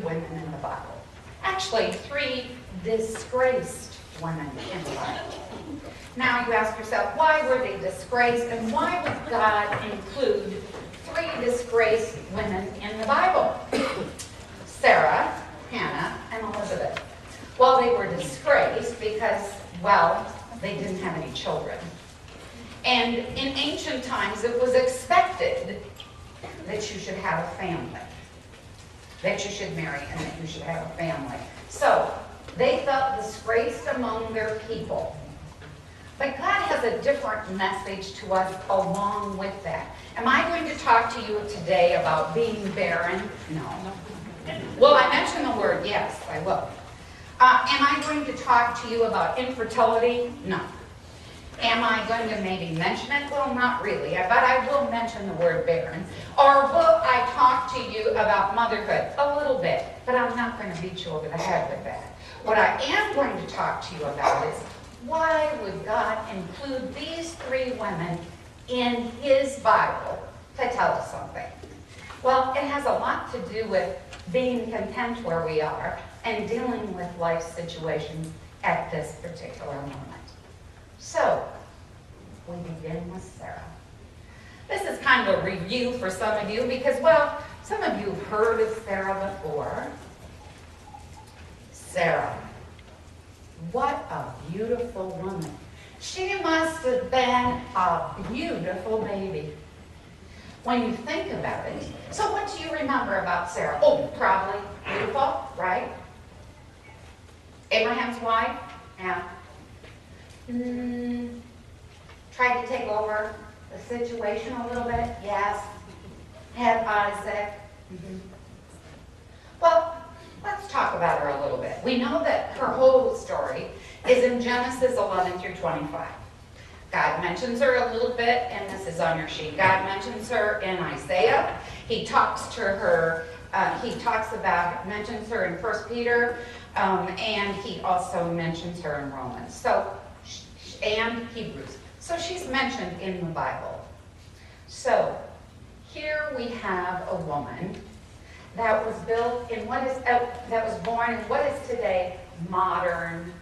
women in the Bible. Actually, 3 disgraced women in the Bible. Now you ask yourself, why were they disgraced, and why would God include 3 disgraced women in the Bible? Sarah, Hannah, and Elizabeth. Well, they were disgraced because, well, they didn't have any children. And in ancient times, it was expected that you should have a family, that you should marry, and that you should have a family. So they felt disgraced among their people. But God has a different message to us along with that. Am I going to talk to you today about being barren? No. Will I mention the word? Yes, I will. Am I going to talk to you about infertility? No. Am I going to maybe mention it? Well, not really, but I will mention the word barren. Or will I talk to you about motherhood? A little bit, but I'm not going to beat you over the head with that. What I am going to talk to you about is, why would God include these 3 women in His Bible to tell us something? Well, it has a lot to do with being content where we are and dealing with life situations at this particular moment. So, we begin with Sarah. This is kind of a review for some of you because, well, some of you have heard of Sarah before. Sarah. What a beautiful woman. She must have been a beautiful baby. When you think about it. So what do you remember about Sarah? Oh, probably beautiful, right? Abraham's wife? Yeah. Tried to take over the situation a little bit? Yes. Had Isaac? Well, let's talk about her a little bit. We know that her whole story is in Genesis 11 through 25. God mentions her a little bit, and this is on your sheet. God mentions her in Isaiah. He talks to her, mentions her in 1 Peter, and he also mentions her in Romans, and Hebrews. So she's mentioned in the Bible. So here we have a woman that was built in that was born in what is today modern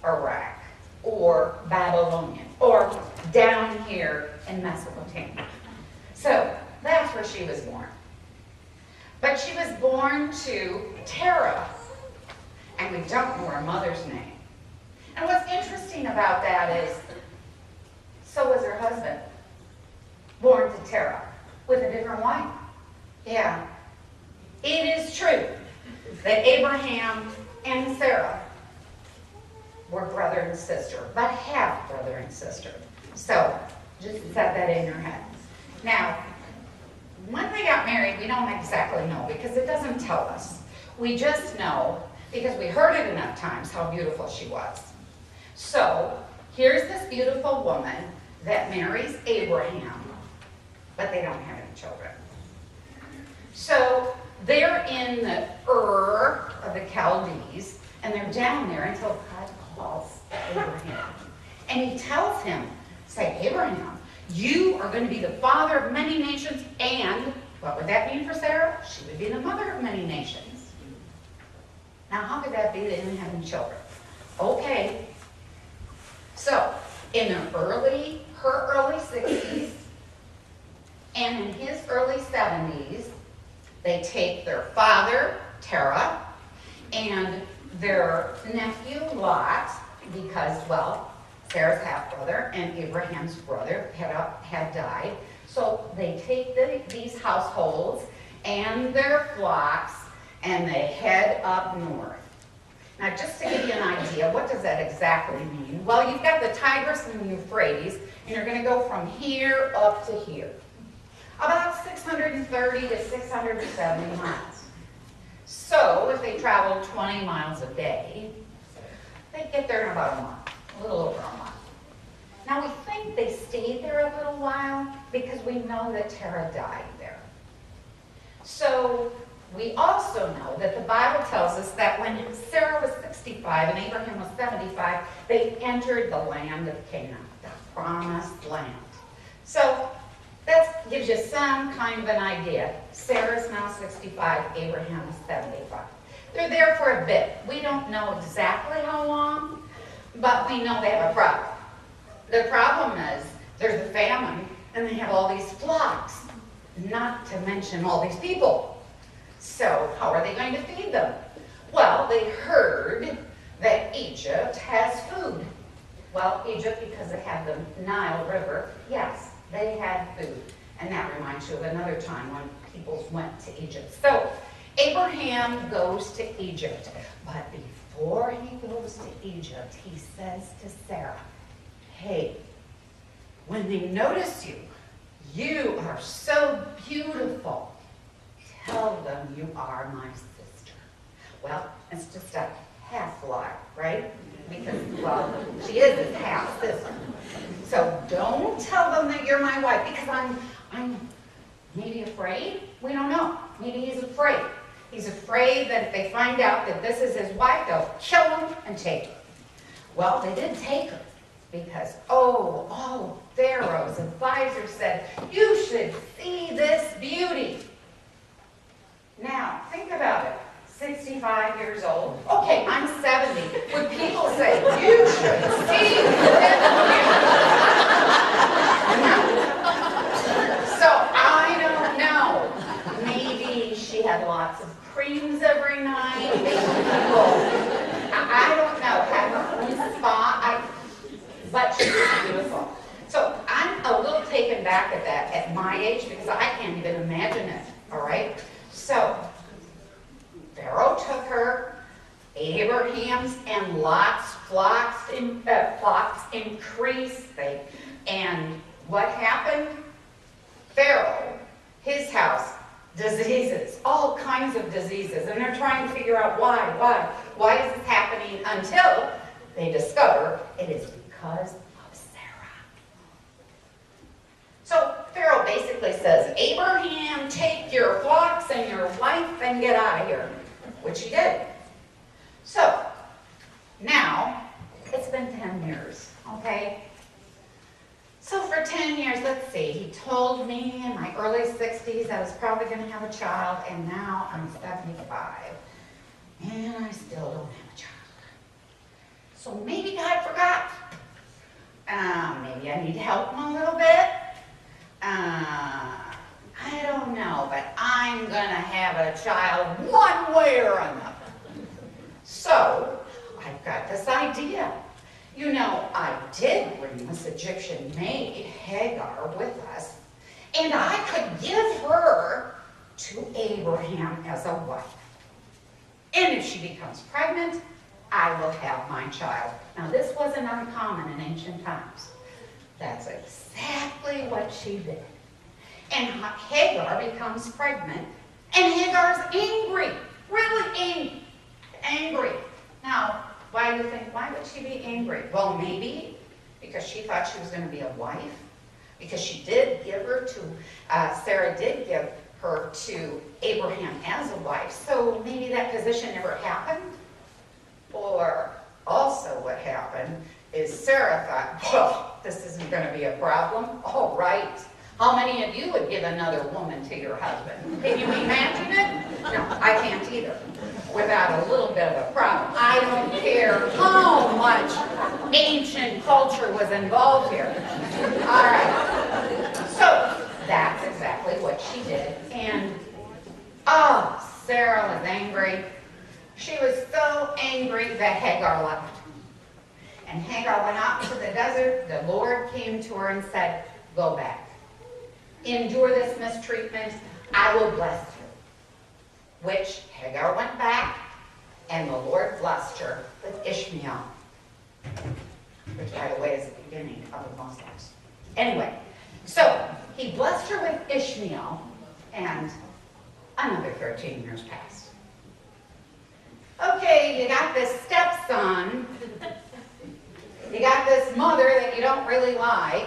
Iraq, or Babylonian, or down here in Mesopotamia. So that's where she was born. But she was born to Terah, and we don't know her mother's name. And what's interesting about that is, so was her husband, born to Terah, with a different wife. Yeah. It is true that Abraham and Sarah were brother and sister, but half brother and sister. So, just set that in your head. Now, when they got married, we don't exactly know because it doesn't tell us. We just know, because we heard it enough times, how beautiful she was. So, here's this beautiful woman that marries Abraham, but they don't have any children. So, they're in the Ur of the Chaldees, and they're down there until God calls Abraham. And he tells him, say, Abraham, you are going to be the father of many nations, and what would that mean for Sarah? She would be the mother of many nations. Now, how could that be? They didn't have any children. Okay. So, in her early 60s, and in his early 70s, they take their father, Terah, and their nephew, Lot, because, well, Sarah's half-brother and Abraham's brother had died. So they take these households and their flocks, and they head up north. Now, just to give you an idea, what does that exactly mean? Well, you've got the Tigris and the Euphrates, and you're going to go from here up to here. About 630 to 670 miles. So, if they travel 20 miles a day, they get there in about a month, a little over a month. Now, we think they stayed there a little while because we know that Terah died there. So, we also know that the Bible tells us that when Sarah was 65 and Abraham was 75, they entered the land of Canaan, the promised land. So, that gives you some kind of an idea. Sarah's now 65, Abraham is 75. They're there for a bit. We don't know exactly how long, but we know they have a problem. The problem is there's a famine and they have all these flocks, not to mention all these people. So how are they going to feed them? Well, they heard that Egypt has food. Well, Egypt, because they have the Nile River, yes, they had food. And that reminds you of another time when people went to Egypt. So Abraham goes to Egypt. But before he goes to Egypt, he says to Sarah, hey, when they notice you, you are so beautiful. Tell them you are my sister. Well, it's just a half lie, right? Because, well, she is his half sister. So don't tell them that you're my wife, because I'm maybe afraid. We don't know. Maybe he's afraid. He's afraid that if they find out that this is his wife, they'll kill him and take her. Well, they did take her because, all Pharaoh's advisors said, you should see this beauty. Now, think about it. 65 years old. Okay, I'm 70. Would people say, you should see this beauty? No. So, I don't know. Maybe she had lots of creams every night. Maybe people, I don't know, had her own spa. But she was beautiful. So, I'm a little taken back at that at my age because I can't even imagine it, all right? So, Pharaoh took her, Abraham's and Lot's flocks increased. And what happened? Pharaoh, his house, diseases, all kinds of diseases. And they're trying to figure out why is this happening until they discover it is because of Sarah. So Pharaoh basically says, Abraham, take your flocks and your wife and get out of here. Which he did. So, now, it's been 10 years, okay? So for 10 years, let's see, he told me in my early 60s I was probably going to have a child, and now I'm 75, and I still don't have a child. So maybe God forgot. Maybe I need to help him a little bit. I don't know, but I'm going to have a child one way or another. So, I've got this idea. You know, I did bring this Egyptian maid, Hagar, with us, and I could give her to Abraham as a wife. And if she becomes pregnant, I will have my child. Now, this wasn't uncommon in ancient times. That's exactly what she did. And Hagar becomes pregnant, and Hagar's angry, really angry. Now, why would she be angry? Well, maybe because she thought she was going to be a wife, because she did give her to, Sarah did give her to Abraham as a wife, so maybe that position never happened. Or also what happened is Sarah thought, well, this isn't going to be a problem. All right. How many of you would give another woman to your husband? Can you imagine it? No, I can't either. Without a little bit of a problem. I don't care how much ancient culture was involved here. All right. So, that's exactly what she did. And, Sarah was angry. She was so angry that Hagar left. And Hagar went out into the desert. The Lord came to her and said, go back. Endure this mistreatment, I will bless you. Which Hagar went back, and the Lord blessed her with Ishmael. Which, by the way, is the beginning of the Muslims. Anyway, so he blessed her with Ishmael, and another 13 years passed. Okay, you got this stepson. You got this mother that you don't really like.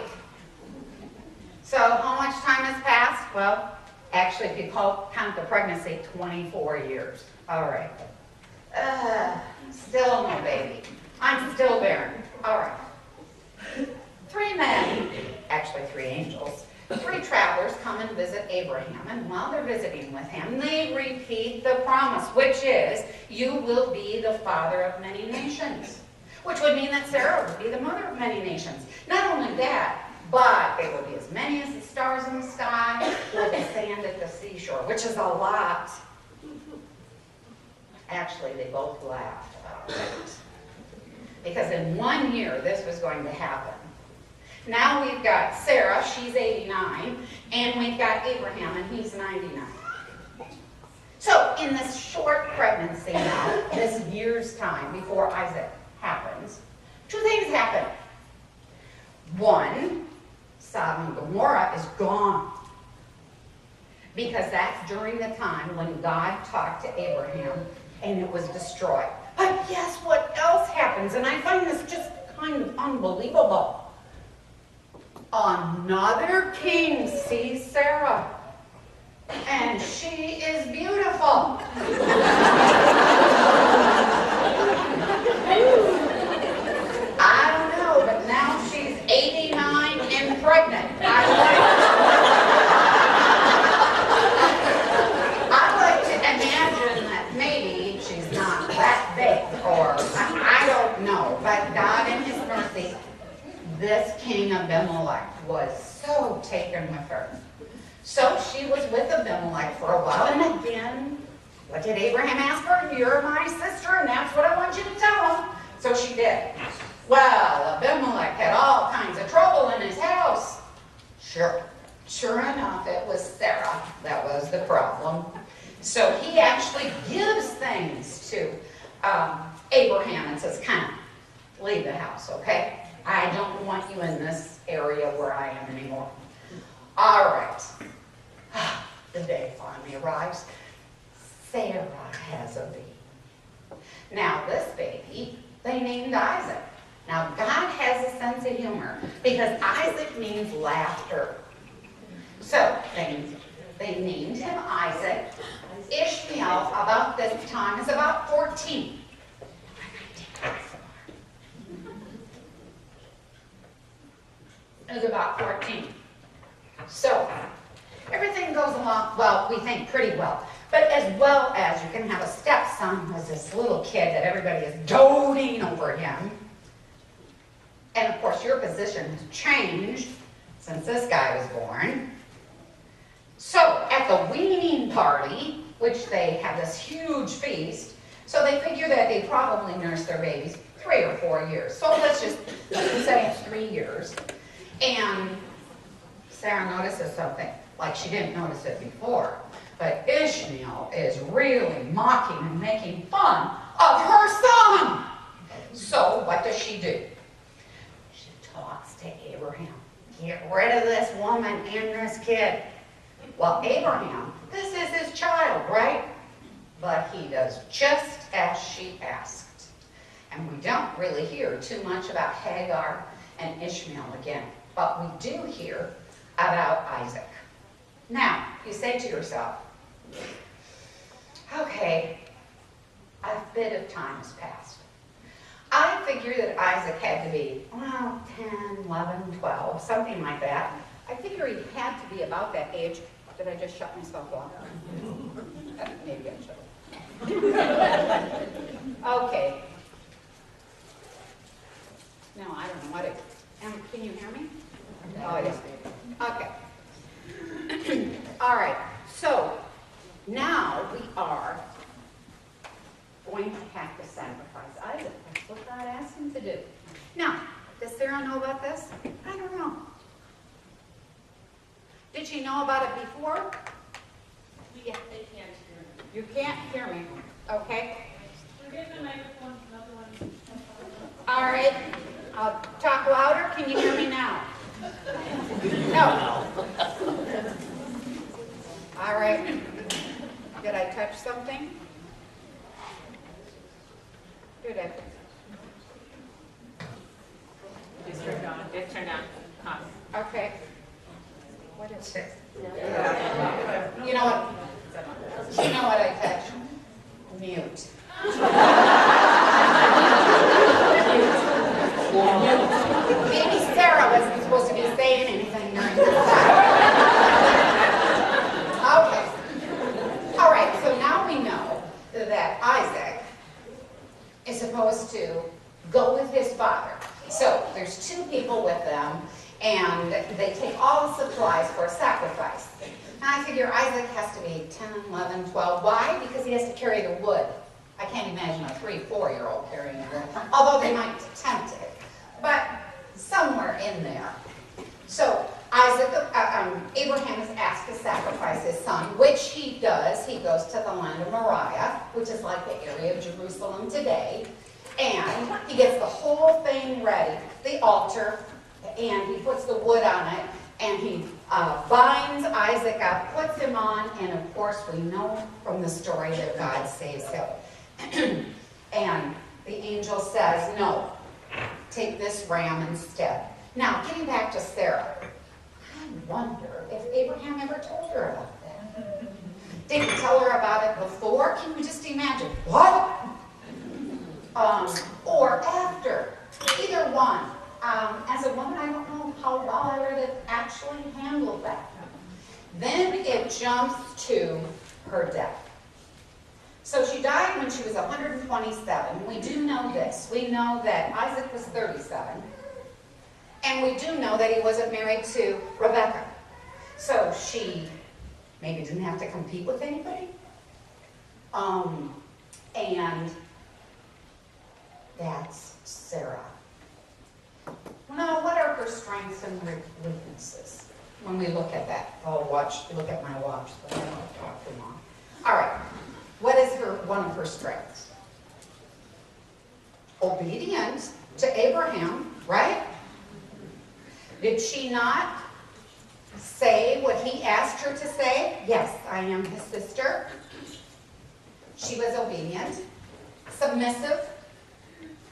So how much time has passed? Well, actually, if you count the pregnancy, 24 years. All right. Still no baby. I'm still barren. All right. 3 men, actually 3 angels, Three travelers come and visit Abraham, and while they're visiting with him, they repeat the promise, which is, you will be the father of many nations. Which would mean that Sarah would be the mother of many nations. Not only that, but they will be as many as the stars in the sky or the sand at the seashore, which is a lot. Actually, they both laughed about it. Because in 1 year, this was going to happen. Now we've got Sarah, she's 89, and we've got Abraham, and he's 99. So in this short pregnancy now, this year's time before Isaac happens, two things happen. One, Sodom and Gomorrah is gone. Because that's during the time when God talked to Abraham and it was destroyed. But guess what else happens? And I find this just kind of unbelievable. Another king sees Sarah, and she is beautiful. I don't know, but now she's 89 and pregnant. I like to imagine that maybe she's not that big, or I don't know, but God in His mercy, this king Abimelech was so taken with her. So she was with Abimelech for a while, and again, what did Abraham ask her? You're my sister, and that's what I want you to tell him. So she did. Well, Abimelech had all kinds of trouble in his house. Sure enough, it was Sarah that was the problem. So he actually gives things to Abraham and says, come, leave the house, okay? I don't want you in this area where I am anymore. All right. The day finally arrives. Sarah has a baby. Now, this baby, they named Isaac. Now, God has a sense of humor because Isaac means laughter. So, they named him Isaac. Ishmael, about this time, is about 14. Is about 14. So, everything goes along, well, we think pretty well. But as well as you can have a stepson who's this little kid that everybody is doting over him. And of course, your position has changed since this guy was born. So, at the weaning party, which they have this huge feast, so they figure that they probably nursed their babies 3 or 4 years. So let's just say it's 3 years. And Sarah notices something, like she didn't notice it before. But Ishmael is really mocking and making fun of her son. So what does she do? She talks to Abraham. Get rid of this woman and this kid. Well, Abraham, this is his child, right? But he does just as she asked. And we don't really hear too much about Hagar and Ishmael again. But we do hear about Isaac. Now, you say to yourself, okay, a bit of time has passed. I figure that Isaac had to be, well, 10, 11, 12, something like that. I figure he had to be about that age. Did I just shut myself off? Maybe I should. Okay. No, I don't know what it is. Can you hear me? Oh, yes. Okay. All right. So, now we are going to have to sacrifice Isaac. That's what God asked him to do. Now, does Sarah know about this? I don't know. Did she know about it before? Yeah, they can't hear me. You can't hear me. Okay. Forget the microphone, another one. All right. I'll talk louder. Can you hear me now? No. All right. Did I touch something? Did I? It's turned on. It's turned on. Hot. Okay. What is it? You know what? You know what I touched? Mute. Maybe Sarah wasn't supposed to be saying anything during this time. sacrifice. And I figure Isaac has to be 10, 11, 12. Why? Because he has to carry the wood. I can't imagine a 3, 4-year-old carrying the wood, although they might attempt it. But somewhere in there. So Abraham is asked to sacrifice his son, which he does. He goes to the land of Moriah, which is like the area of Jerusalem today. And he gets the whole thing ready, the altar, and he puts the wood on it, and he binds Isaac up, puts him on, and of course we know from the story that God saves him. And the angel says, no, take this ram instead. Now, getting back to Sarah, I wonder if Abraham ever told her about that. Did he tell her about it before? Can you just imagine? What? Or after. Either one. As a woman, I don't know how well I would have actually handled that. Then it jumps to her death. So she died when she was 127. We do know this. We know that Isaac was 37. And we do know that he wasn't married to Rebecca. So she maybe didn't have to compete with anybody. And that's Sarah. Now, what are her strengths and weaknesses when we look at that? Look at my watch, but I don't want to talk too long. All right. What is one of her strengths? Obedience to Abraham, right? Did she not say what he asked her to say? Yes, I am his sister. She was obedient, submissive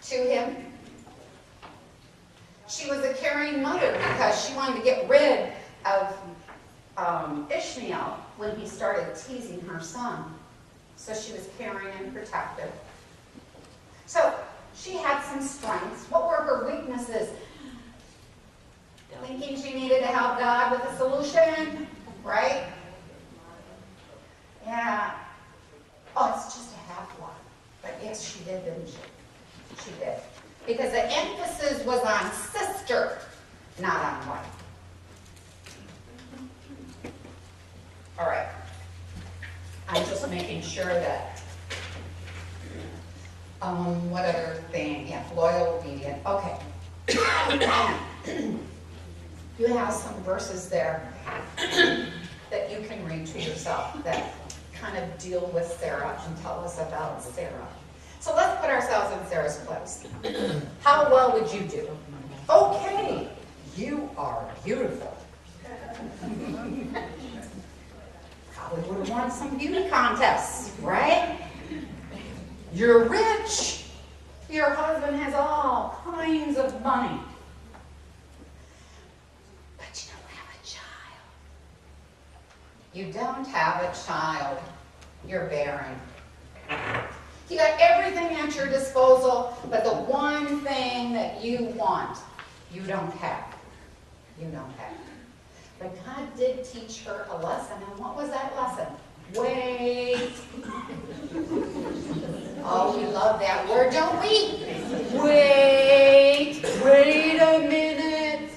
to him. She was a caring mother because she wanted to get rid of Ishmael when he started teasing her son. So she was caring and protective. So she had some strengths. What were her weaknesses? Thinking she needed to help God with a solution, right? Yeah. Oh, it's just a half one. But yes, she did, didn't she? She did. Because the emphasis was on sister, not on wife. All right. I'm just making sure that, what other thing? Yeah, loyal, obedient. Okay. You have some verses there that you can read to yourself that kind of deal with Sarah and tell us about Sarah. So let's put ourselves in Sarah's place. How well would you do? Okay, you are beautiful. Probably would have won some beauty contests, right? You're rich. Your husband has all kinds of money. But you don't have a child. You don't have a child. You're barren. You got everything at your disposal, but the one thing that you want, you don't have. You don't have. But God did teach her a lesson, and what was that lesson? Wait. Oh, we love that word, don't we? Wait a minute.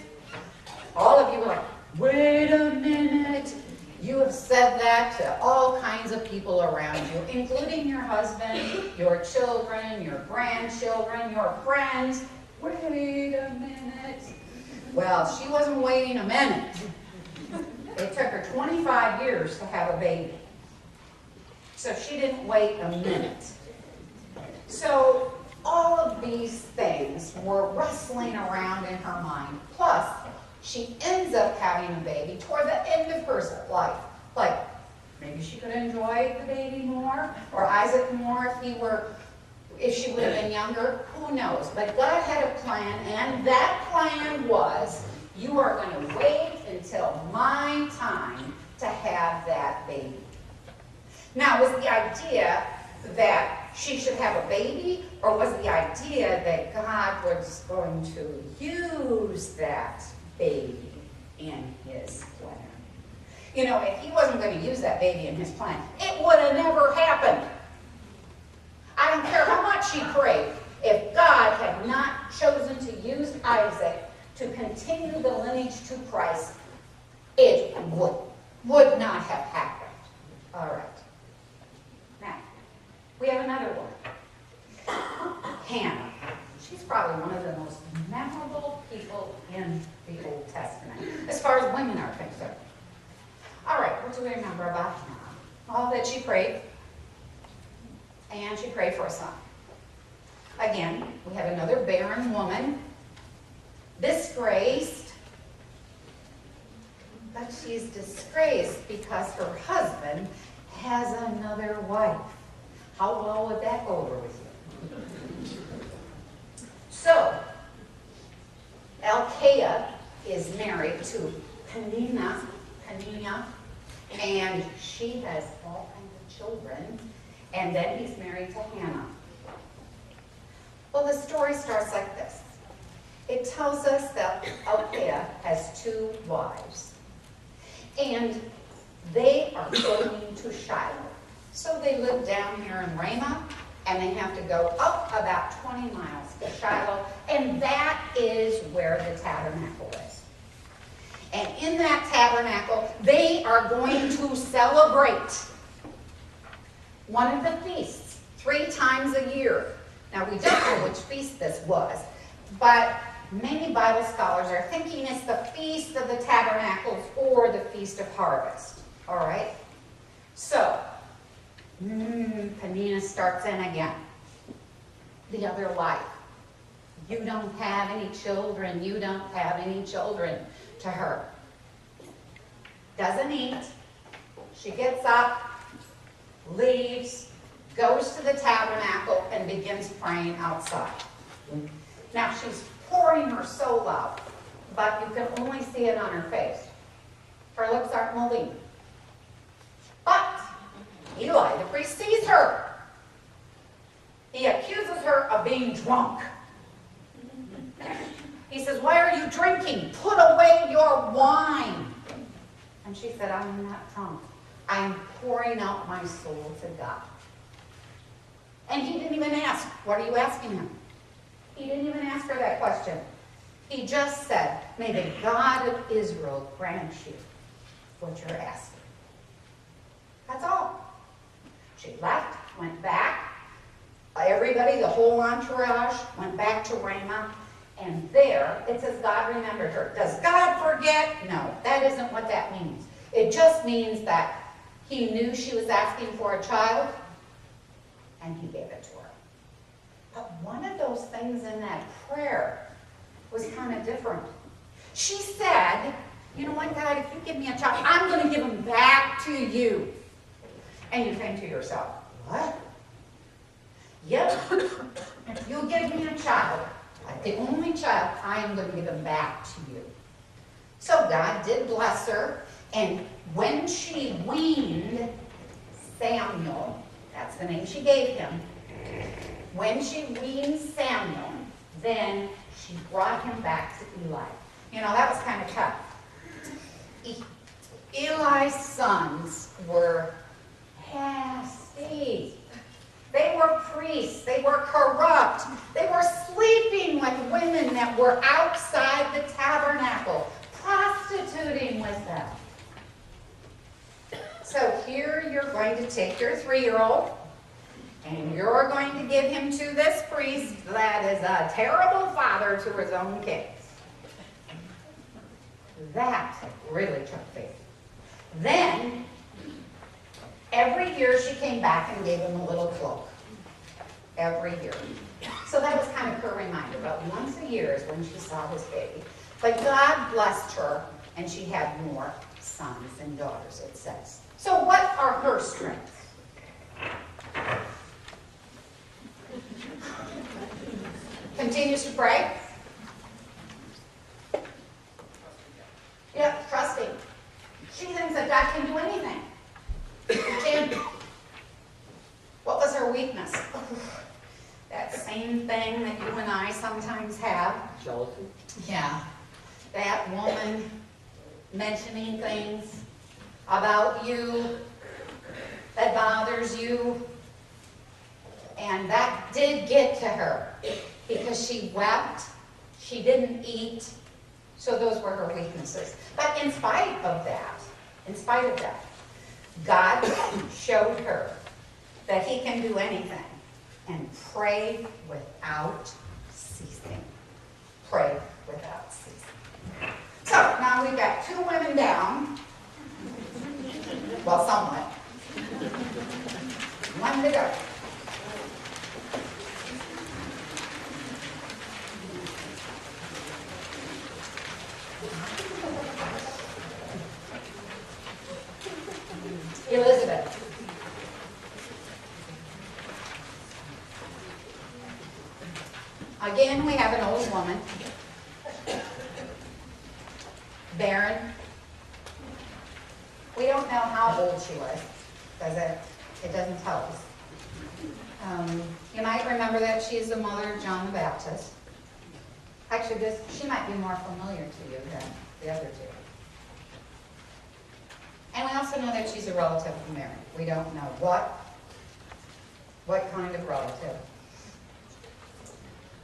All of you are like, wait a minute. You have said that to all kinds of people around you, including your husband, your children, your grandchildren, your friends. Wait a minute. Well, she wasn't waiting a minute. It took her 25 years to have a baby. So she didn't wait a minute. So all of these things were wrestling around in her mind. Plus, she ends up having a baby toward the end of her life. Like, maybe she could enjoy the baby more, or Isaac more if she would have been younger. Who knows? But God had a plan, and that plan was, you are going to wait until my time to have that baby. Now, was the idea that she should have a baby, or was the idea that God was going to use that baby in his plan? You know, if he wasn't going to use that baby in his plan, it would have never happened. I don't care how much she prayed. If God had not chosen to use Isaac to continue the lineage to Christ, It would not have happened. All right. Now, we have another one. Hannah. She's probably one of the most memorable people in the Old Testament, as far as women are concerned. All right, what do we remember about Hannah? All that she prayed, and she prayed for a son. Again, we have another barren woman, disgraced, but she's disgraced because her husband has another wife. How well would that go over with you? So, Elkanah is married to Peninnah, and she has all kinds of children, and then he's married to Hannah. Well, the story starts like this. It tells us that Elkanah has 2 wives, and they are going to Shiloh. So they live down here in Ramah, and they have to go up about 20 miles to Shiloh, and that is where the tabernacle is. And in that tabernacle, they are going to celebrate one of the feasts 3 times a year. Now, we don't know which feast this was, but many Bible scholars are thinking it's the Feast of the Tabernacles or the Feast of Harvest. All right? So, Peninnah starts in again. The other wife. You don't have any children. You don't have any children, to her. Doesn't eat. She gets up, leaves, goes to the tabernacle, and begins praying outside. Now, she's pouring her soul out, but you can only see it on her face. Her lips aren't moving. But Eli, the priest, sees her. He accuses her of being drunk. He says, "Why are you drinking? Put away your wine." And she said, "I'm not drunk. I'm pouring out my soul to God." And he didn't even ask, "What are you asking him?" He didn't even ask her that question. He just said, "May the God of Israel grant you what you're asking." That's all. She left, went back. Everybody, the whole entourage, went back to Ramah. And there, it says God remembered her. Does God forget? No, that isn't what that means. It just means that he knew she was asking for a child, and he gave it to her. But one of those things in that prayer was kind of different. She said, "You know what, God, if you give me a child, I'm going to give him back to you." And you think to yourself, what? Yep, if you give me a child, like the only child, I am going to give him back to you. So God did bless her, and when she weaned Samuel, that's the name she gave him, when she weaned Samuel, then she brought him back to Eli. You know, that was kind of tough. Eli's sons were nasty. They were priests. They were corrupt. They were sleeping with women that were outside the tabernacle, prostituting with them. So here you're going to take your 3-year-old, and you're going to give him to this priest that is a terrible father to his own kids. That really took faith. Then, every year she came back and gave him a little cloak. Every year. So that was kind of her reminder. But once a year is when she saw his baby. But God blessed her, and she had more sons and daughters, it says. So what are her strengths? Continues to pray. Yep, trusting. She thinks that God can do anything. And what was her weakness? That same thing that you and I sometimes have. Jealousy? Yeah. That woman mentioning things about you that bothers you. And that did get to her because she wept. She didn't eat. So those were her weaknesses. But in spite of that, God showed her that he can do anything and pray without ceasing. Pray without ceasing. So now we've got 2 women down. Well, somewhat. 1 to go. Elizabeth. Again, we have an old woman. Barren. We don't know how old she was, does it? It doesn't tell us. You might remember that she's the mother of John the Baptist. Actually, she might be more familiar to you than the other 2. And we also know that she's a relative of Mary. We don't know what kind of relative.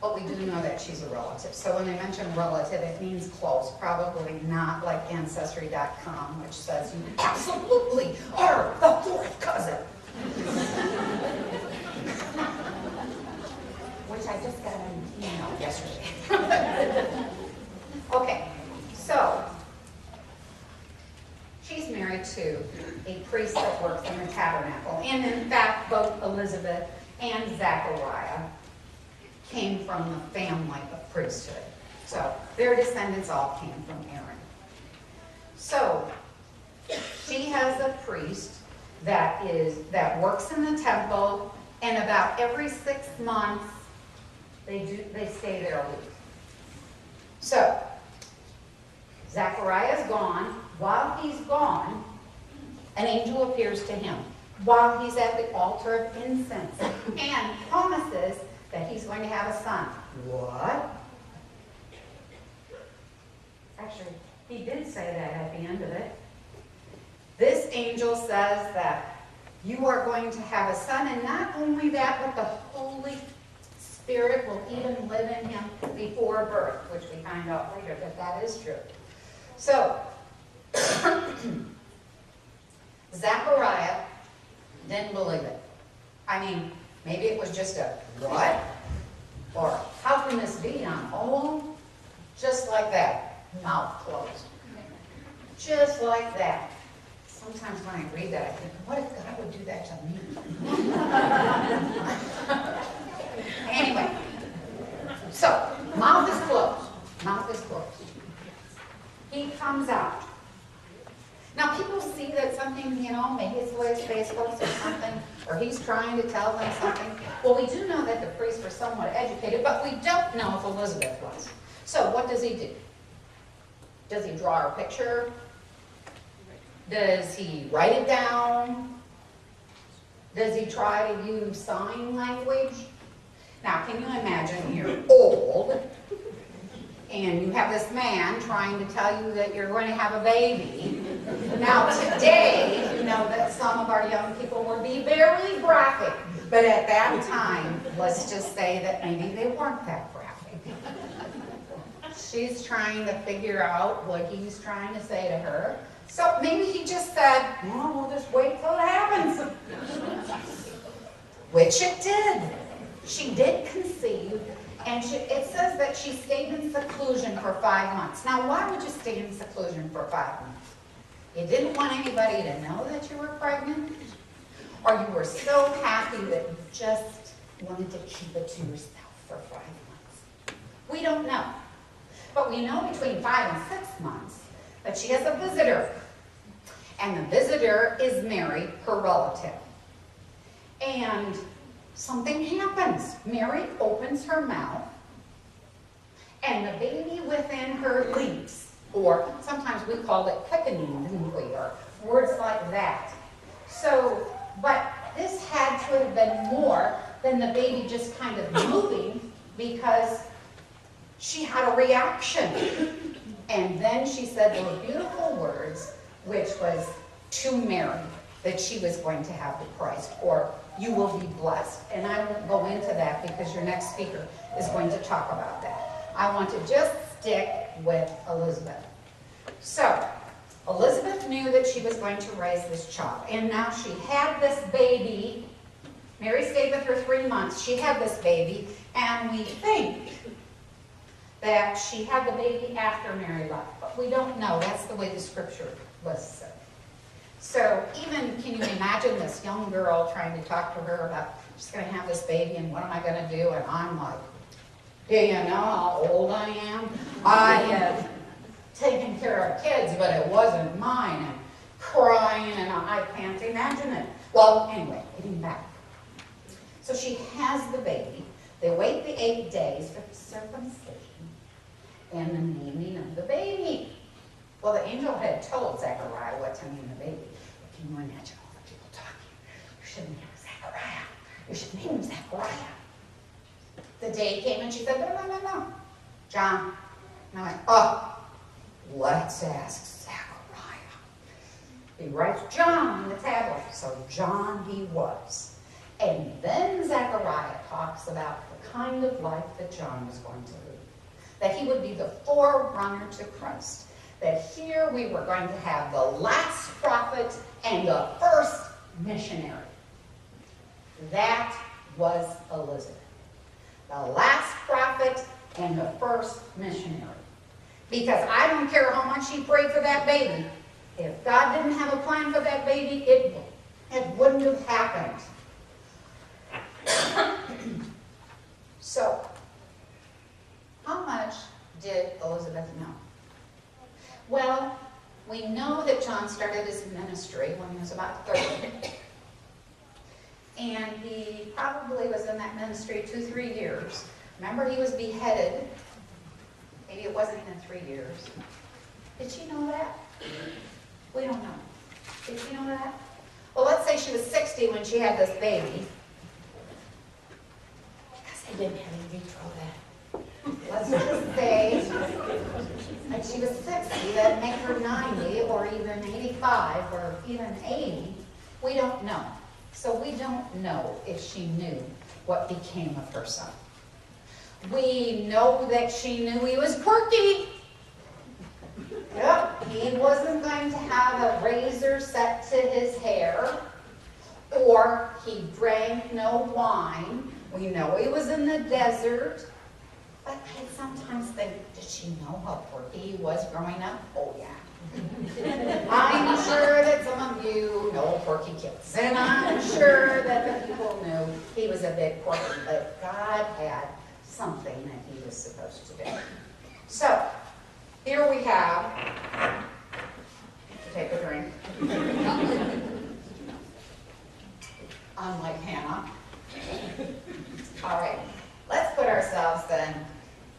But we do know that she's a relative. So when they mention relative, it means close, probably not like Ancestry.com, which says you absolutely are the 4th cousin. Which I just got an email yesterday. Okay, so she's married to a priest that works in the tabernacle. And in fact, both Elizabeth and Zachariah came from the family of priesthood. So their descendants all came from Aaron. So she has a priest that works in the temple, and about every 6 months they stay there a week. So Zachariah's gone. While he's gone, an angel appears to him while he's at the altar of incense and promises that he's going to have a son. What? Actually, he did say that at the end of it. This angel says that you are going to have a son, and not only that, but the Holy Spirit will even live in him before birth, which we find out later that that is true. So, Zachariah didn't believe it. I mean, maybe it was just a, what? Or, how can this be? I'm old? Just like that. Mouth closed. Just like that. Sometimes when I read that, I think, what if God would do that to me? Anyway. So, mouth is closed. Mouth is closed. He comes out. Now, people see that something, maybe it's the way his face looks or something, or he's trying to tell them something. Well, we do know that the priests were somewhat educated, but we don't know if Elizabeth was. So, what does he do? Does he draw her picture? Does he write it down? Does he try to use sign language? Now, can you imagine you're old, and you have this man trying to tell you that you're going to have a baby. Now today, you know that some of our young people will be very graphic, but at that time, let's just say that maybe they weren't that graphic. She's trying to figure out what he's trying to say to her. So maybe he just said, well, we'll just wait till it happens. Which it did. She did conceive. And it says that she stayed in seclusion for 5 months. Now, why would you stay in seclusion for 5 months? You didn't want anybody to know that you were pregnant? Or you were so happy that you just wanted to keep it to yourself for 5 months? We don't know. But we know between 5 and 6 months that she has a visitor. And the visitor is Mary, her relative. And something happens. Mary opens her mouth, and the baby within her leaps, or sometimes we call it quickening, didn't we, or words like that. So, but this had to have been more than the baby just kind of moving, because she had a reaction. And then she said those beautiful words, which was to Mary, that she was going to have the Christ, or you will be blessed. And I won't go into that because your next speaker is going to talk about that. I want to just stick with Elizabeth. So, Elizabeth knew that she was going to raise this child. And now she had this baby. Mary stayed with her 3 months. She had this baby. And we think that she had the baby after Mary left. But we don't know. That's the way the scripture lists it. So even, can you imagine this young girl trying to talk to her about, she's going to have this baby and what am I going to do? And I'm like, do you know how old I am? I have taken care of kids, but it wasn't mine, and crying, and I can't imagine it. Well, anyway, getting back. So she has the baby. They wait the 8 days for the circumcision and the naming of the baby. Well, the angel had told Zechariah what to name the baby. Can you imagine all the people talking? You should name him Zechariah. You should name him Zechariah. The day came and she said, no. John. And I went, oh, let's ask Zechariah. He writes John on the tablet. So John he was. And then Zechariah talks about the kind of life that John was going to lead. That he would be the forerunner to Christ. That here we were going to have the last prophet and the first missionary. That was Elizabeth. The last prophet and the first missionary. Because I don't care how much she prayed for that baby. If God didn't have a plan for that baby, it wouldn't have happened. So, how much did Elizabeth know? Well, we know that John started his ministry when he was about 30. And he probably was in that ministry 2-3 years. Remember, he was beheaded. Maybe it wasn't even 3 years. Did she know that? We don't know. Did she know that? Well, let's say she was 60 when she had this baby. Because they didn't have in vitro then. Let's just say that she was 60, that'd make her 90, or even 85, or even 80. We don't know. So we don't know if she knew what became of her son. We know that she knew he was quirky. Yep, he wasn't going to have a razor set to his hair, or he drank no wine. We know he was in the desert. But I sometimes think, did she know how quirky he was growing up? Oh, yeah. I'm sure that some of you know quirky kids. And I'm sure that the people knew he was a bit quirky. But God had something that he was supposed to do. So, here we have, take a drink. Unlike Hannah. All right, let's put ourselves then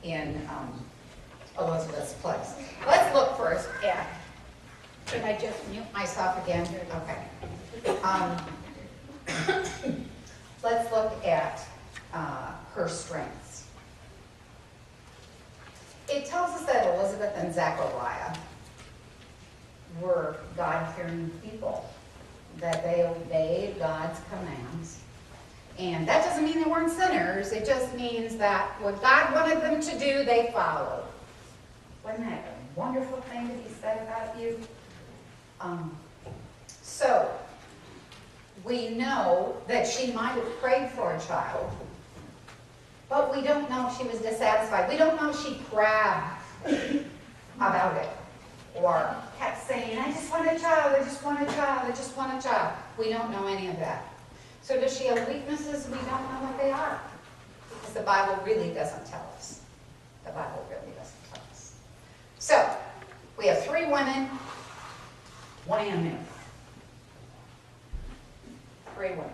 in Elizabeth's place. Let's look first at, should I just mute myself again? Okay. Let's look at her strengths. It tells us that Elizabeth and Zechariah were God-fearing people, that they obeyed God's commands. And that doesn't mean they weren't sinners. It just means that what God wanted them to do, they followed. Wasn't that a wonderful thing that he said about you? So, we know that she might have prayed for a child, but we don't know if she was dissatisfied. We don't know if she crabbed about it or kept saying, I just want a child, I just want a child, I just want a child. We don't know any of that. So does she have weaknesses? We don't know what they are. Because the Bible really doesn't tell us. The Bible really doesn't tell us. So, we have 3 women, 1 man. 3 women.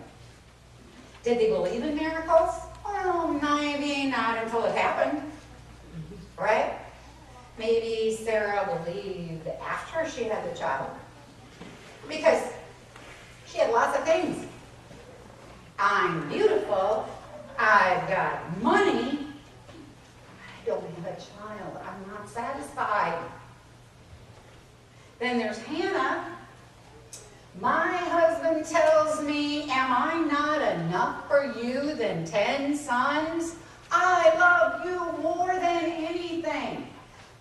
Did they believe in miracles? Well, maybe not until it happened. Right? Maybe Sarah believed after she had the child. Because she had lots of things. I'm beautiful, I've got money, I don't have a child, I'm not satisfied. Then there's Hannah. My husband tells me, am I not enough for you than 10 sons? I love you more than anything.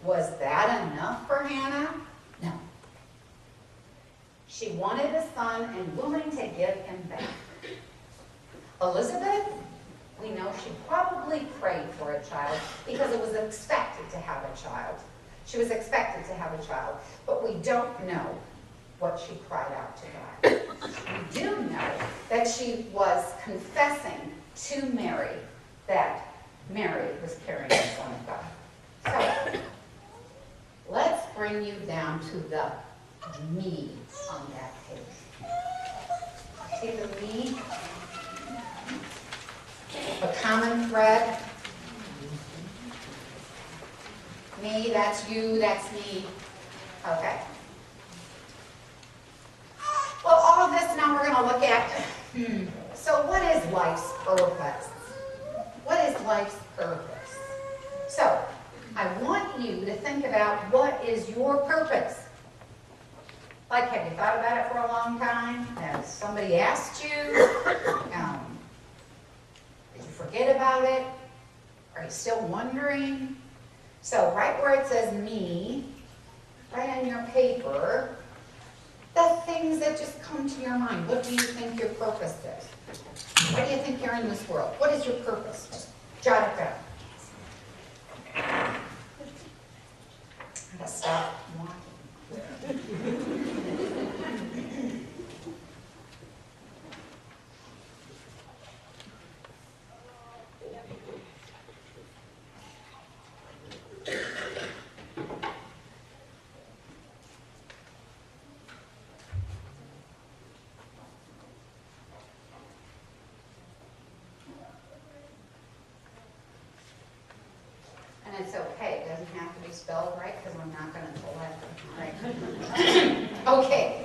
Was that enough for Hannah? No. She wanted a son and willing to give him back. Elizabeth, we know she probably prayed for a child because it was expected to have a child. She was expected to have a child, but we don't know what she cried out to God. We do know that she was confessing to Mary that Mary was carrying the Son of God. So, let's bring you down to the me on that page. See the me? A common thread. Me, that's you, that's me. Okay. Well, all of this now we're going to look at, so what is life's purpose? What is life's purpose? So, I want you to think about what is your purpose. Like, have you thought about it for a long time? Has somebody asked you? Did you forget about it? Are you still wondering? So, right where it says me, right on your paper, the things that just come to your mind. What do you think your purpose is? Why do you think you're in this world? What is your purpose? Just jot it down. I gotta stop walking. And it's okay, it doesn't have to be spelled right because I'm not going to pull it right. Okay.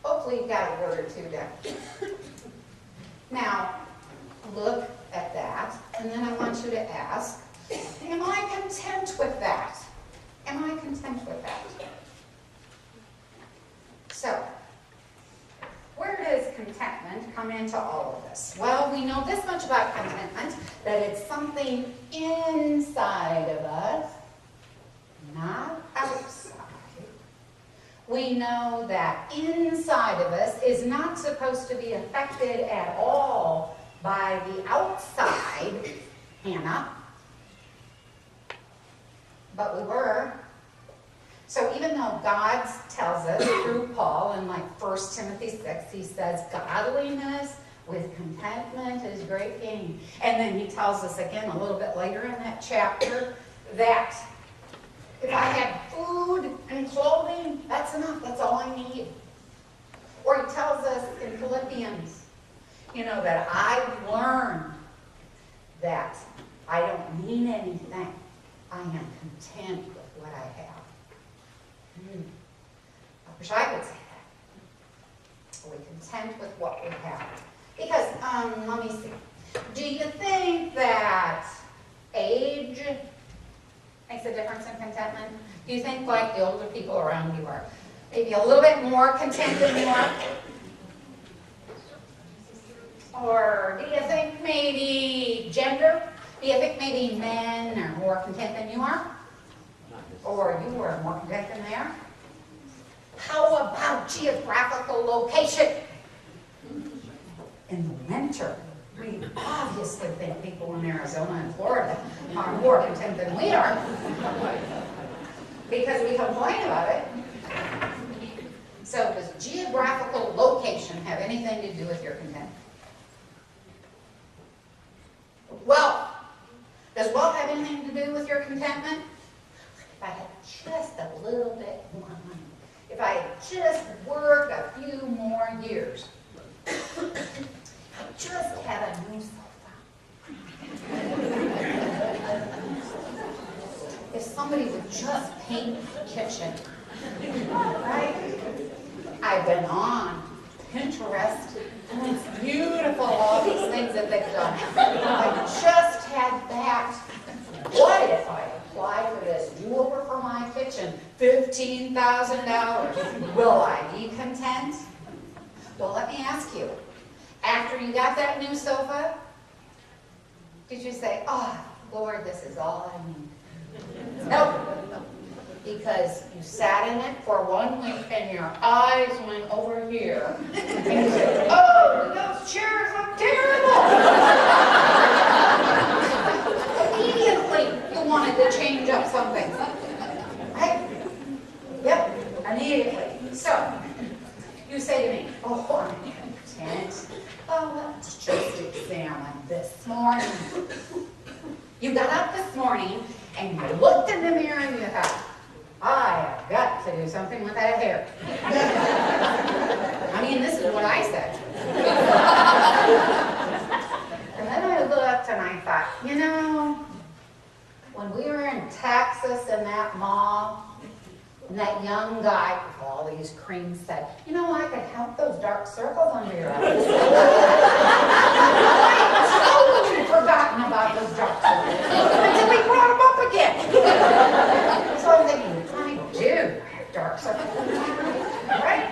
Hopefully you've got a word or two down. Now, look at that, and then I want you to ask, am I content with that? Am I content with that? So, where does contentment come into all of this? Well, we know this much about contentment, that it's something inside of us, not outside. We know that inside of us is not supposed to be affected at all by the outside, Hannah, but we were. So even though God tells us through Paul in like 1 Timothy 6, he says godliness with contentment is great gain. And then he tells us again a little bit later in that chapter that if I have food and clothing, that's enough, that's all I need. Or he tells us in Philippians, that I've learned that I don't need anything. I am content with what I have. I wish I could say that. Are we content with what we have? Because, let me see. Do you think that age makes a difference in contentment? Do you think like the older people around you are maybe a little bit more content than you are? Or do you think maybe gender? Do you think maybe men are more content than you are? Or you are more content than they are? How about geographical location? In the winter, we obviously think people in Arizona and Florida are more content than we are because we complain about it. So does geographical location have anything to do with your contentment? Wealth. Does wealth have anything to do with your contentment? If I had just a little bit more money, if I had just worked a few more years, I just had a new sofa. If somebody would just paint the kitchen, right? I've been on Pinterest, and it's beautiful, all these things that they've done. If I just had that, what if I applied for this do-over for my kitchen, $15,000? Will I be content? Well, let me ask you, after you got that new sofa, did you say, oh, Lord, this is all I need? Nope. Because you sat in it for 1 week and your eyes went over here. And you said, oh, those chairs look terrible. Immediately you wanted to change up something. Right? Yep, immediately. So, you say to me, oh, I'm content. Oh, let's just examine this morning. You got up this morning and you looked in the mirror and you thought, I have got to do something with that hair. I mean, this is what I said. And then I looked and I thought, you know, when we were in Texas in that mall, and that young guy with all these creams said, you know, I could help those dark circles under your eyes. I'd totally forgotten about those dark circles until we brought them up again. So I'm thinking, I do have dark circles under my eyes, right?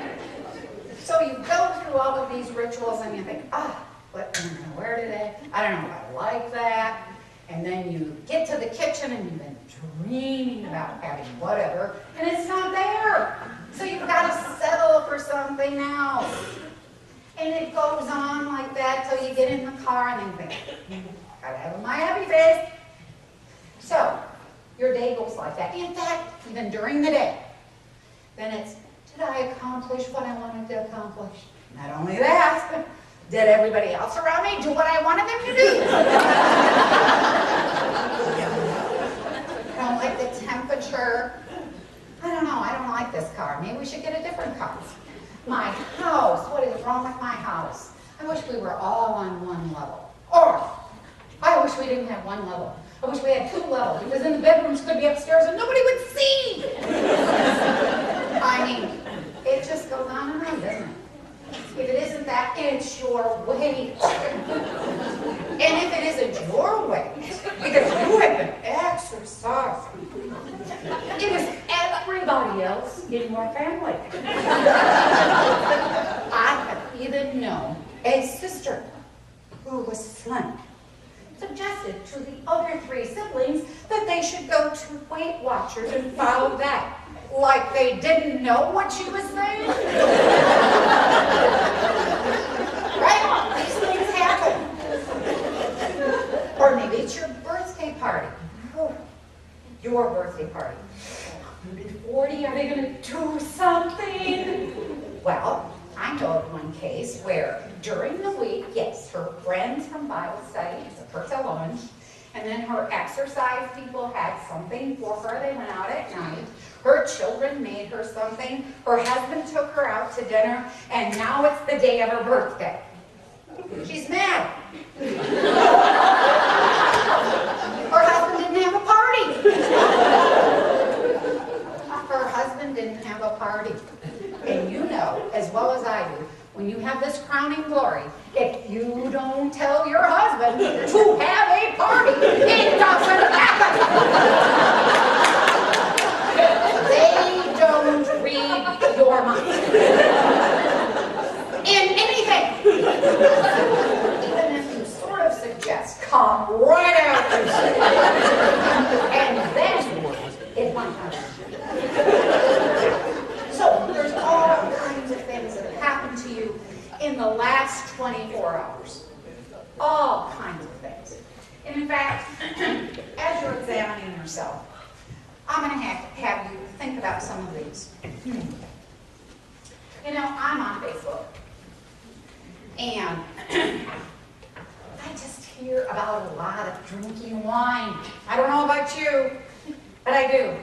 So you go through all of these rituals and you think, what am I going to wear today? I don't know if I like that. And then you get to the kitchen and you've been dreaming about having whatever, and it's not there. So you've got to settle for something else. And it goes on like that till you get in the car and then think, gotta have my happy face. So your day goes like that. In fact, even during the day, then it's, did I accomplish what I wanted to accomplish? Not only that, did everybody else around me do what I wanted them to do? I don't like the temperature. I don't know, I don't like this car. Maybe we should get a different car. My house, what is wrong with my house? I wish we were all on one level. Or, I wish we didn't have one level. I wish we had 2 levels, because then the bedrooms could be upstairs and nobody would see. I mean, it just goes on and on, doesn't it? If it isn't that, it's your way. And if it isn't your way, because you have been exercising, it is everybody else in your family. I have even known a sister who was slim suggested to the other 3 siblings that they should go to Weight Watchers and follow that. Like they didn't know what she was saying. Right? These things happen. Or maybe it's your birthday party. Oh, your birthday party. 140, are they going to do something? Well, I know of one case where during the week, yes, her friends from Bible study took her to lunch, and then her exercise people had something for her. They went out at night. Her children made her something. Her husband took her out to dinner, and now it's the day of her birthday. She's mad. Her husband didn't have a party. Her husband didn't have a party. And you know, as well as I do, when you have this crowning glory, if you don't tell your husband to have a party, it doesn't happen. They don't read your mind. In anything. Even if you sort of suggest, come right out and say, and then it might happen. So there's all kinds of things that have happened to you in the last 24 hours. All kinds of things. And in fact, as you're examining yourself, I'm going to have you think about some of these. You know, I'm on Facebook, and I just hear about a lot of drinking wine. I don't know about you, but I do.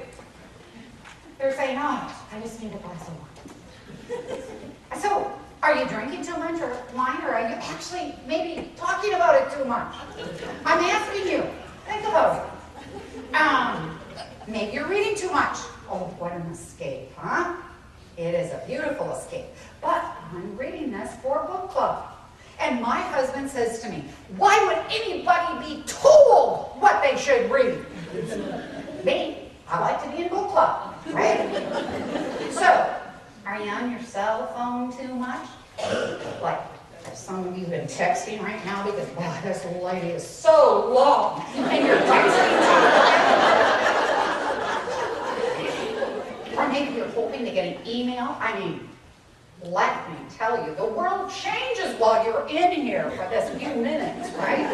They're saying, oh, I just need a glass of wine. So, are you drinking too much wine, or are you actually maybe talking about it too much? I'm asking you. Think about it. Maybe you're reading too much. Oh, what an escape, huh? It is a beautiful escape. But I'm reading this for book club. And my husband says to me, why would anybody be told what they should read? Me, I like to be in book club, right? So, are you on your cell phone too much? Like, some of you have been texting right now because, wow, this lady is so long, and you're texting too much. email. I mean, let me tell you, the world changes while you're in here for this few minutes, right?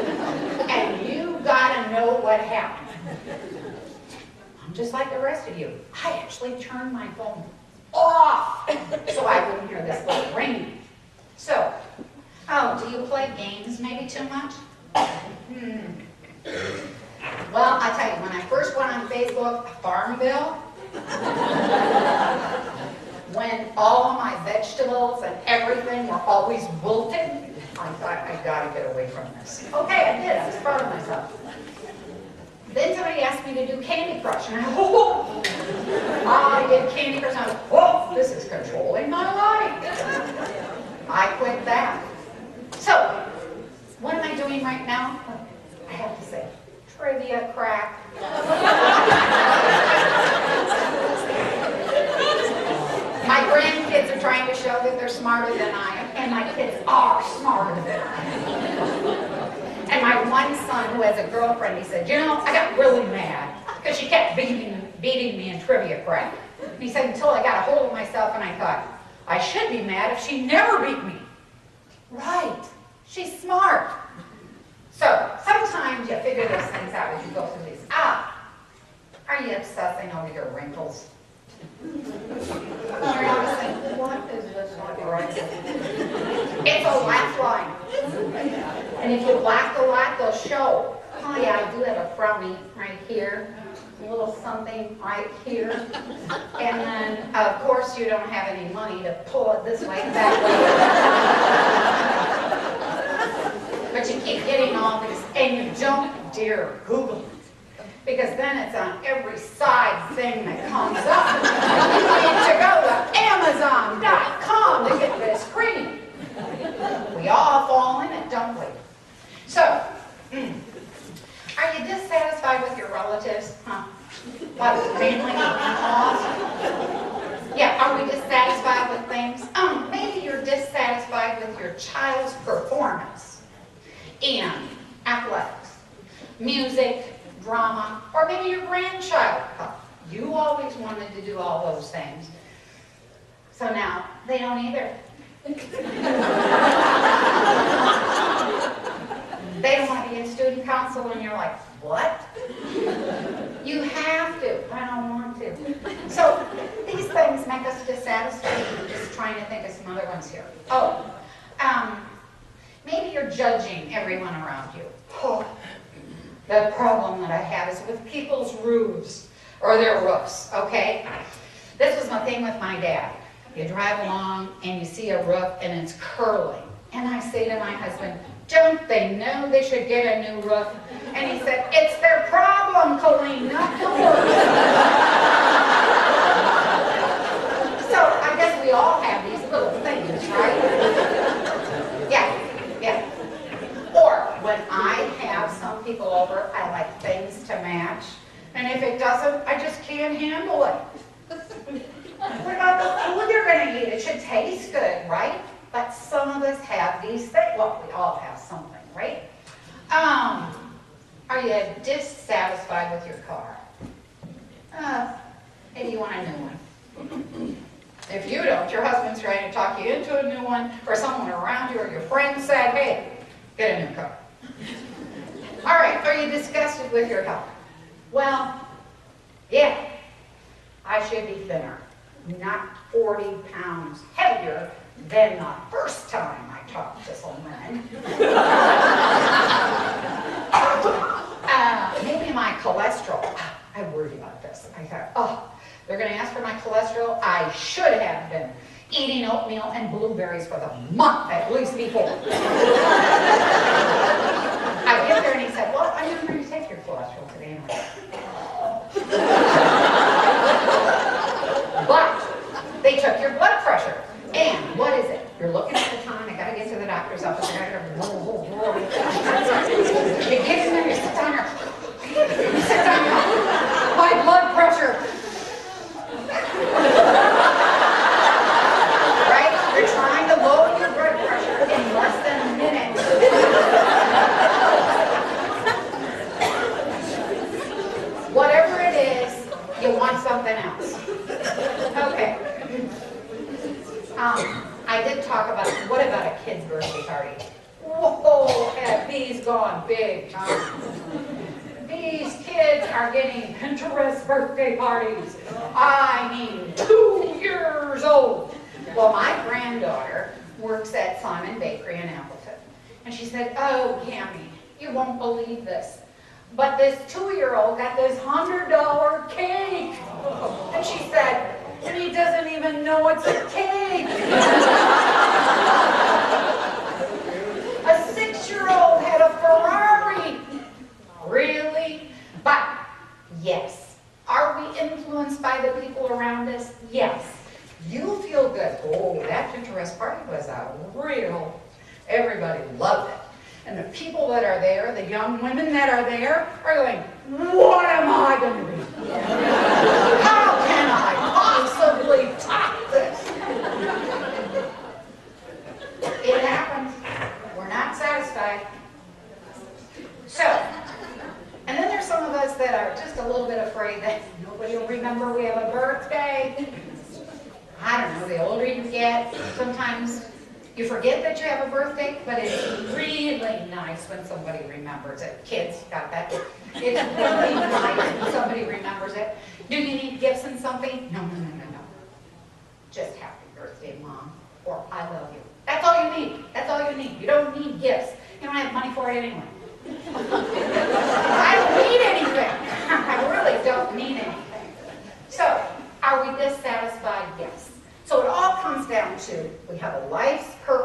And you gotta know what happened. I'm just like the rest of you. I actually turned my phone off so I wouldn't hear this little ringing. So, oh, do you play games maybe too much? Well, I'll tell you, when I first went on Facebook, Farmville, when all of my vegetables and everything were always wilted, I thought, I gotta get away from this. Okay, I did. I was proud of myself. Then somebody asked me to do Candy Crush, and I did Candy Crush, and I was, whoa, this is controlling my life. I quit that. So, what am I doing right now? I have to say, trivia crack. My grandkids are trying to show that they're smarter than I am, and my kids are smarter than I am. And my one son, who has a girlfriend, he said, you know, I got really mad because she kept beating me in trivia crack. And he said, until I got a hold of myself, and I thought, I should be mad if she never beat me. Right. She's smart. So, sometimes you figure those things out as you go through these. Are you obsessing over your wrinkles? You're noticing, what is this like right here? It's a laugh line. And if you laugh a lot, they'll show. Oh yeah, I do have a frowny right here. A little something right here. And then, of course, you don't have any money to pull it this way and that way. But you keep getting all these, and you don't dare Google it. Because then it's on every side thing that comes up. You need to go to Amazon.com to get this cream. We all fall in it, don't we? So, are you dissatisfied with your relatives? Like family in-laws? Yeah, are we dissatisfied with things? Maybe you're dissatisfied with your child's performance in athletics, music, drama, or maybe your grandchild. You always wanted to do all those things. So now, they don't either. They don't want to be in student council, and you're like, what? You have to. I don't want to. So these things make us dissatisfied. I'm just trying to think of some other ones here. Maybe you're judging everyone around you. The problem that I have is with people's roofs, or their roofs, okay? This was my thing with my dad. You drive along and you see a roof and it's curling. And I say to my husband, don't they know they should get a new roof? And he said, it's their problem, Colleen, not yours. So I guess we all have these little things, right? Yeah. Or when I have some people over, I like things to match. And if it doesn't, I just can't handle it. What about the food you're going to eat? It should taste good, right? But some of us have these things. Well, we all have something, right? Are you dissatisfied with your car? Maybe you want a new one. If you don't, your husband's trying to talk you into a new one, or someone around you or your friend said, hey, get a new car. All right, are you disgusted with your health? Well, yeah, I should be thinner, not 40 pounds heavier than the first time I talked to some men. Maybe my cholesterol. I worried about this. I thought, they're going to ask for my cholesterol. I should have been eating oatmeal and blueberries for the month at least before. I get there and he said, well, I'm not going to take your cholesterol today anyway. But they took your blood pressure. And what is it? You're looking at the time. I got to get to the doctor's office. You get in there, you sit down here. You sit down here. My blood pressure. Right? You're trying to lower your blood pressure in less than a minute. I did talk about, what about a kid's birthday party? Whoa, have these gone big time. These kids are getting Pinterest birthday parties. I mean, 2 years old. Well, my granddaughter works at Simon Bakery in Appleton. And she said, oh, Cammy, you won't believe this, but this 2-year-old got this $100 cake. And she said, and he doesn't even know it's a cake. A 6-year-old had a Ferrari. Really? But yes, are we influenced by the people around us? Yes. You feel good. Oh, that Pinterest party was a real, everybody loved it. And the people that are there, the young women that are there, are going, what am I going to do? How can I possibly top this? It happens. We're not satisfied. So, and then there's some of us that are just a little bit afraid that nobody will remember we have a birthday. I don't know, the older you get, sometimes you forget that you have a birthday, but it's really nice when somebody remembers it. Kids got that. It's really nice when somebody remembers it. Do you need gifts and something? No. Just happy birthday, Mom, or I love you. That's all you need. That's all you need. You don't need gifts. You don't have money for it anyway. I don't need anything. I really don't need anything. So, are we dissatisfied? Yes. So it all comes down to, we have a life's purpose.